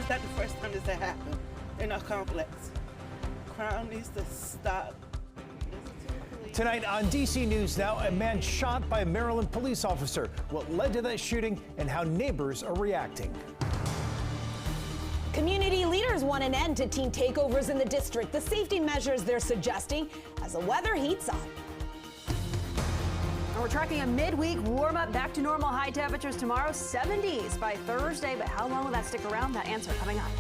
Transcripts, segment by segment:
not the first time this has happened in our complex. Crime needs to stop. Tonight on DC News Now, a man shot by a Maryland police officer. What led to that shooting and how neighbors are reacting. Community leaders want an end to teen takeovers in the district. The safety measures they're suggesting as the weather heats up. And we're tracking a midweek warm-up, back to normal high temperatures tomorrow, 70s by Thursday. But how long will that stick around? That answer coming up.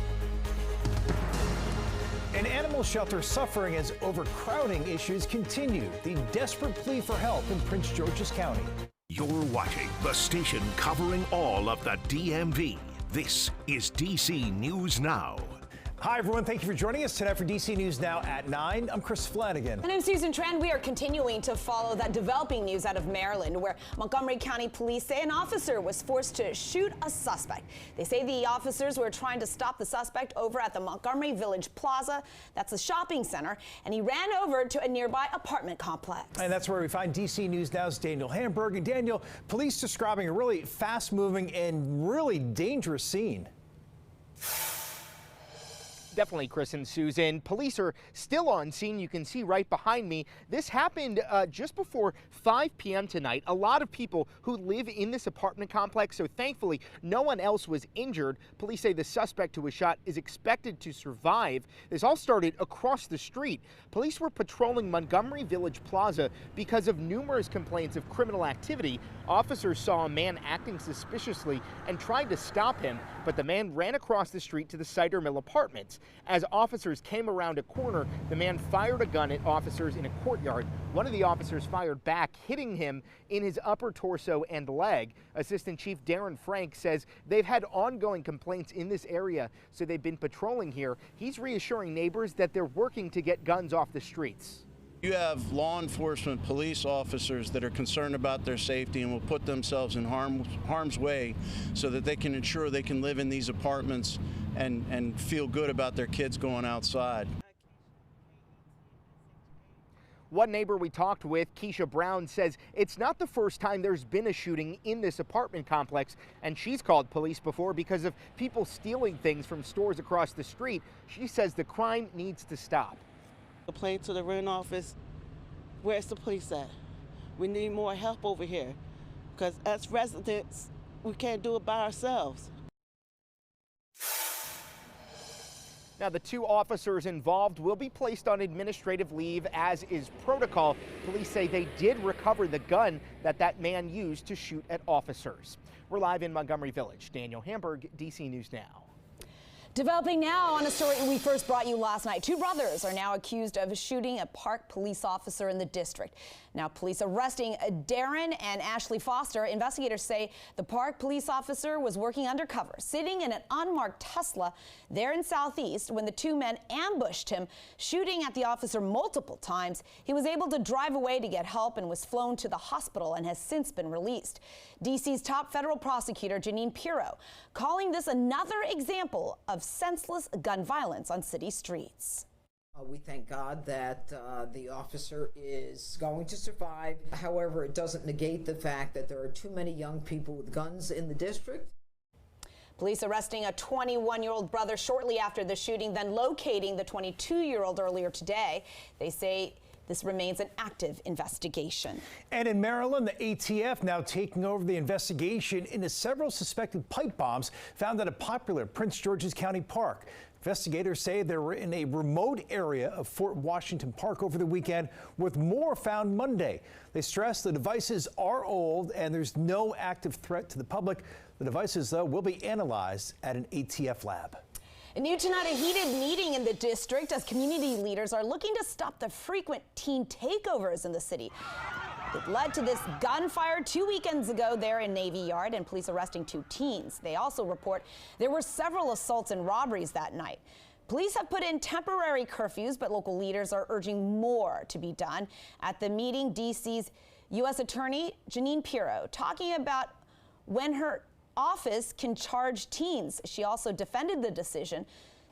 An animal shelter suffering as overcrowding issues continue. The desperate plea for help in Prince George's County. You're watching the station covering all of the DMV. This is DC News Now. Hi, everyone. Thank you for joining us tonight for DC News Now at 9. I'm Chris Flanagan. And I'm Susan Tran. We are continuing to follow that developing news out of Maryland, where Montgomery County police say an officer was forced to shoot a suspect. They say the officers were trying to stop the suspect over at the Montgomery Village Plaza. That's a shopping center. And he ran over to a nearby apartment complex. And that's where we find DC News Now's Daniel Hamburg. And Daniel, police describing a really fast-moving and really dangerous scene. Definitely, Chris and Susan. Police are still on scene. You can see right behind me. This happened just before 5 p.m. tonight. A lot of people who live in this apartment complex, so thankfully no one else was injured. Police say the suspect who was shot is expected to survive. This all started across the street. Police were patrolling Montgomery Village Plaza because of numerous complaints of criminal activity. Officers saw a man acting suspiciously and tried to stop him, but the man ran across the street to the Cider Mill Apartments. As officers came around a corner, the man fired a gun at officers in a courtyard. One of the officers fired back, hitting him in his upper torso and leg. Assistant Chief Darren Frank says they've had ongoing complaints in this area, so they've been patrolling here. He's reassuring neighbors that they're working to get guns off the streets. You have law enforcement police officers that are concerned about their safety and will put themselves in harm's way so that they can ensure they can live in these apartments and feel good about their kids going outside. One neighbor we talked with, Keisha Brown, says it's not the first time there's been a shooting in this apartment complex, and she's called police before because of people stealing things from stores across the street. She says the crime needs to stop. Complain to the rent office, where's the police at? We need more help over here, because as residents, we can't do it by ourselves. Now, the 2 officers involved will be placed on administrative leave, as is protocol. Police say they did recover the gun that man used to shoot at officers. We're live in Montgomery Village. Daniel Hamburg, DC News Now. Developing now on a story we first brought you last night. 2 brothers are now accused of shooting a park police officer in the district. Now, police arresting Darren and Ashley Foster. Investigators say the park police officer was working undercover, sitting in an unmarked Tesla there in Southeast when the 2 men ambushed him, shooting at the officer multiple times. He was able to drive away to get help and was flown to the hospital and has since been released. DC's top federal prosecutor, Jeanine Pirro, calling this another example of senseless gun violence on city streets. We thank God that the officer is going to survive. However, it doesn't negate the fact that there are too many young people with guns in the district. Police arresting a 21-year-old brother shortly after the shooting, then locating the 22-year-old earlier today. They say this remains an active investigation. And in Maryland, the ATF now taking over the investigation into several suspected pipe bombs found at a popular Prince George's County park. Investigators say they were in a remote area of Fort Washington Park over the weekend, with more found Monday. They stress the devices are old and there's no active threat to the public. The devices, though, will be analyzed at an ATF lab. New tonight, a heated meeting in the district as community leaders are looking to stop the frequent teen takeovers in the city. It led to this gunfire 2 weekends ago there in Navy Yard, and police arresting 2 teens. They also report there were several assaults and robberies that night. Police have put in temporary curfews, but local leaders are urging more to be done. At the meeting, DC's U.S. Attorney Jeanine Pirro talking about when her office can charge teens. She also defended the decision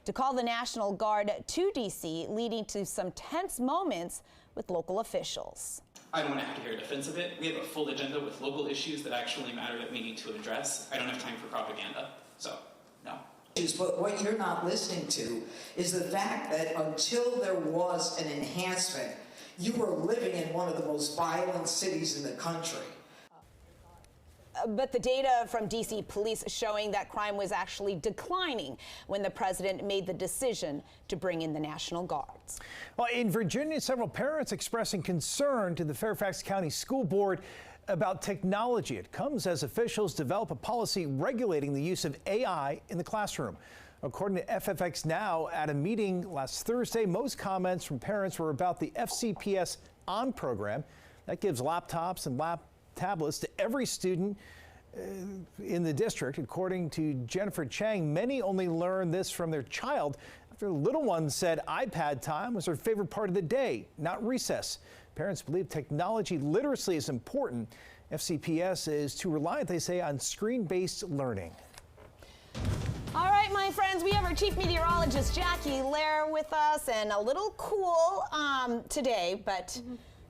to call the National Guard to D.C., leading to some tense moments with local officials. I don't want to have to hear a defense of it. We have a full agenda with local issues that actually matter that we need to address. I don't have time for propaganda, so no. issues, but what you're not listening to is the fact that until there was an enhancement, you were living in one of the most violent cities in the country. But the data from D.C. police showing that crime was actually declining when the president made the decision to bring in the National Guards. Well, in Virginia, several parents expressing concern to the Fairfax County School Board about technology. It comes as officials develop a policy regulating the use of AI in the classroom. According to FFX Now, at a meeting last Thursday, most comments from parents were about the FCPS ON program. That gives laptops and tablets to every student in the district. According to Jennifer Chang, many only learn this from their child after the little one said iPad time was her favorite part of the day, not recess. Parents believe technology literacy is important. FCPS is too reliant, they say, on screen-based learning. All right, my friends, we have our chief meteorologist, Jackie Lair, with us, and a little cool today, but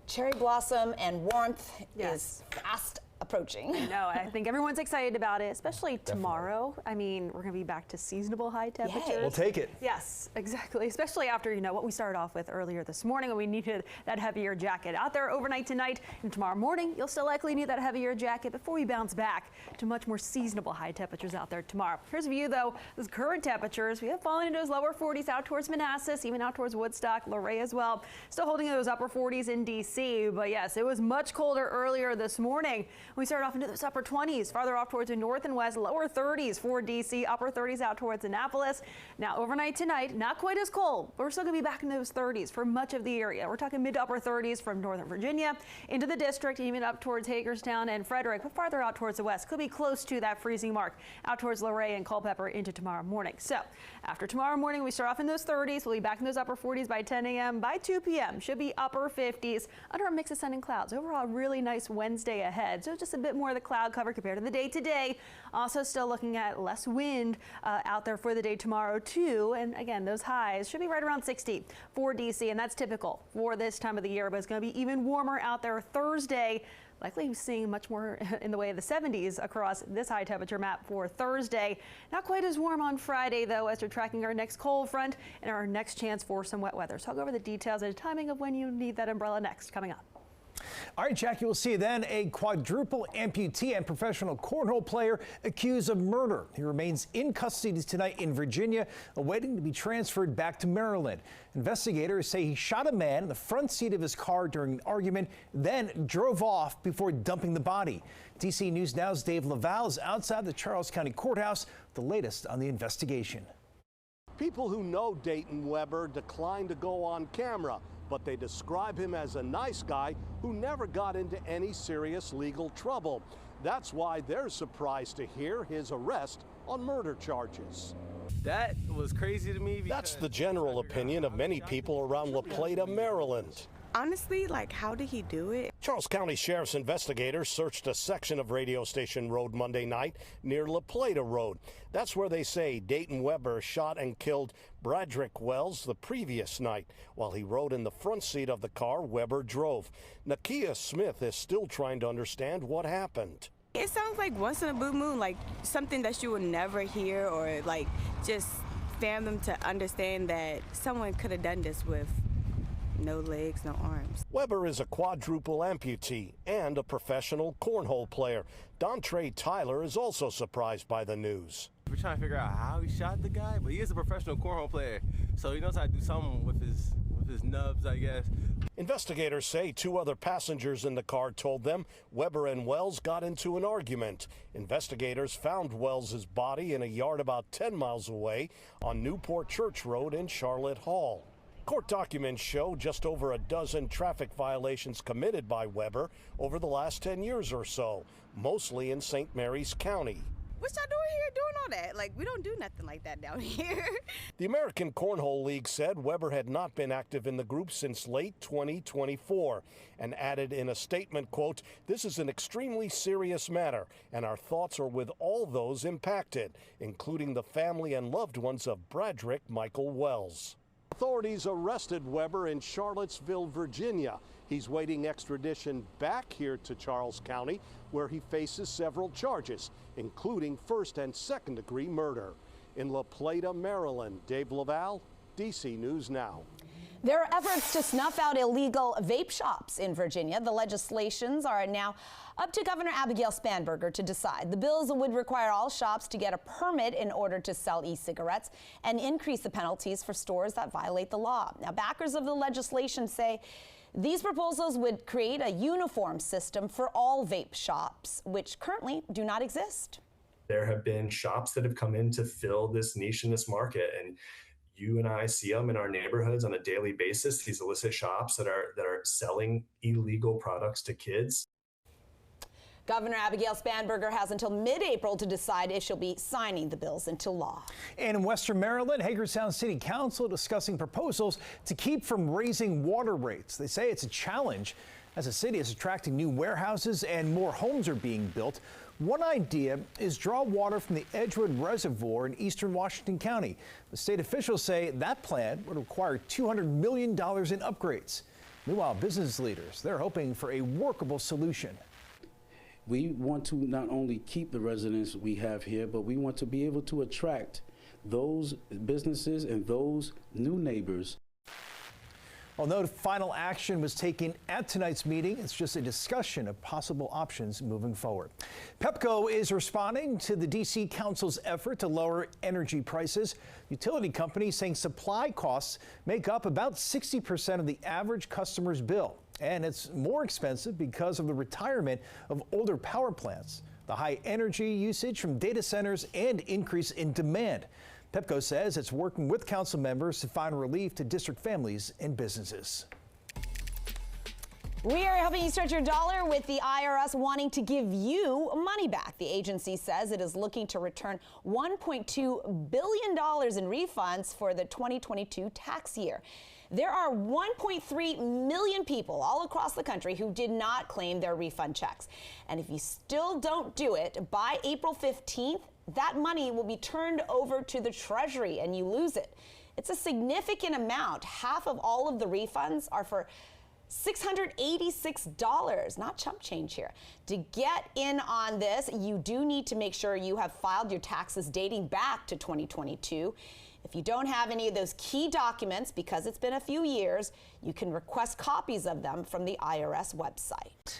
cherry blossom and warmth is fast approaching. No, I think everyone's excited about it, especially tomorrow. I mean, we're going to be back to seasonable high temperatures. We'll take it. Yes, exactly. Especially after, you know, what we started off with earlier this morning when we needed that heavier jacket. Out there overnight tonight and tomorrow morning, you'll still likely need that heavier jacket before we bounce back to much more seasonable high temperatures out there tomorrow. Here's a view, though. Those current temperatures, we have fallen into those lower 40s out towards Manassas, even out towards Woodstock, Luray as well. Still holding those upper 40s in D.C., but yes, it was much colder earlier this morning. We started off into those upper 20s, farther off towards the north and west, lower 30s for D.C., upper 30s out towards Annapolis. Now, overnight tonight, not quite as cold, but we're still going to be back in those 30s for much of the area. We're talking mid to upper 30s from Northern Virginia into the district, even up towards Hagerstown and Frederick, but farther out towards the west. Could be close to that freezing mark out towards Luray and Culpeper into tomorrow morning. So, after tomorrow morning, we start off in those 30s. We'll be back in those upper 40s by 10 a.m. By 2 p.m., should be upper 50s under a mix of sun and clouds. Overall, really nice Wednesday ahead. So, just a bit more of the cloud cover compared to the day today. Also still looking at less wind out there for the day tomorrow too. And again, those highs should be right around 60 for D.C. and that's typical for this time of the year, but it's going to be even warmer out there Thursday. Likely seeing much more in the way of the 70s across this high temperature map for Thursday. Not quite as warm on Friday, though, as we're tracking our next cold front and our next chance for some wet weather. So I'll go over the details and the timing of when you need that umbrella next coming up. All right, Jackie, we'll see you then. A quadruple amputee and professional cornhole player accused of murder. He remains in custody tonight in Virginia, awaiting to be transferred back to Maryland. Investigators say he shot a man in the front seat of his car during an argument, then drove off before dumping the body. DC News Now's Dave Laval is outside the Charles County Courthouse with the latest on the investigation. People who know Dayton Weber declined to go on camera, but they describe him as a nice guy who never got into any serious legal trouble. That's why they're surprised to hear his arrest on murder charges. That was crazy to me. That's the general opinion of many people around La Plata, Maryland. Honestly, like, how did he do it? Charles County Sheriff's investigators searched a section of Radio Station Road Monday night near La Plata Road. That's where they say Dayton Weber shot and killed Bradrick Wells the previous night. While he rode in the front seat of the car Weber drove. Nakia Smith is still trying to understand what happened. It sounds like once in a blue moon, like something that you would never hear, or like just fathom to understand that someone could have done this with no legs, no arms. Weber is a quadruple amputee and a professional cornhole player. Dontre Tyler is also surprised by the news. We're trying to figure out how he shot the guy, but he is a professional cornhole player, so he knows how to do something with his nubs, I guess. Investigators say two other passengers in the car told them Weber and Wells got into an argument. Investigators found Wells' body in a yard about 10 miles away on Newport Church Road in Charlotte Hall. Court documents show just over a dozen traffic violations committed by Weber over the last 10 years or so, mostly in St. Mary's County. What y'all doing here doing all that? Like, we don't do nothing like that down here. The American Cornhole League said Weber had not been active in the group since late 2024 and added in a statement, quote, "This is an extremely serious matter and our thoughts are with all those impacted, including the family and loved ones of Bradrick Michael Wells." Authorities arrested Weber in Charlottesville, Virginia. He's waiting extradition back here to Charles County, where he faces several charges, including first and second degree murder. In La Plata, Maryland, Dave Laval, DC News Now. There are efforts to snuff out illegal vape shops in Virginia. The legislations are now up to Governor Abigail Spanberger to decide. The bills would require all shops to get a permit in order to sell e-cigarettes and increase the penalties for stores that violate the law. Now, backers of the legislation say these proposals would create a uniform system for all vape shops, which currently do not exist. There have been shops that have come in to fill this niche in this market, and you and I see them in our neighborhoods on a daily basis, these illicit shops that are selling illegal products to kids. Governor Abigail Spanberger has until mid-April to decide if she'll be signing the bills into law. And in Western Maryland, Hagerstown City Council discussing proposals to keep from raising water rates. They say it's a challenge as the city is attracting new warehouses and more homes are being built. One idea is draw water from the Edgewood Reservoir in eastern Washington County. The state officials say that plan would require $200 million in upgrades. Meanwhile, business leaders, they're hoping for a workable solution. We want to not only keep the residents we have here, but we want to be able to attract those businesses and those new neighbors. Well, no final action was taken at tonight's meeting. It's just a discussion of possible options moving forward. Pepco is responding to the D.C. Council's effort to lower energy prices. Utility companies saying supply costs make up about 60% of the average customer's bill. And it's more expensive because of the retirement of older power plants, the high energy usage from data centers, and increase in demand. Pepco says it's working with council members to find relief to district families and businesses. We are helping you stretch your dollar with the IRS wanting to give you money back. The agency says it is looking to return $1.2 billion in refunds for the 2022 tax year. There are 1.3 million people all across the country who did not claim their refund checks. And if you still don't do it by April 15th, that money will be turned over to the Treasury and you lose it. It's a significant amount. Half of all of the refunds are for $686, not chump change here. To get in on this, you do need to make sure you have filed your taxes dating back to 2022. If you don't have any of those key documents, because it's been a few years, you can request copies of them from the IRS website.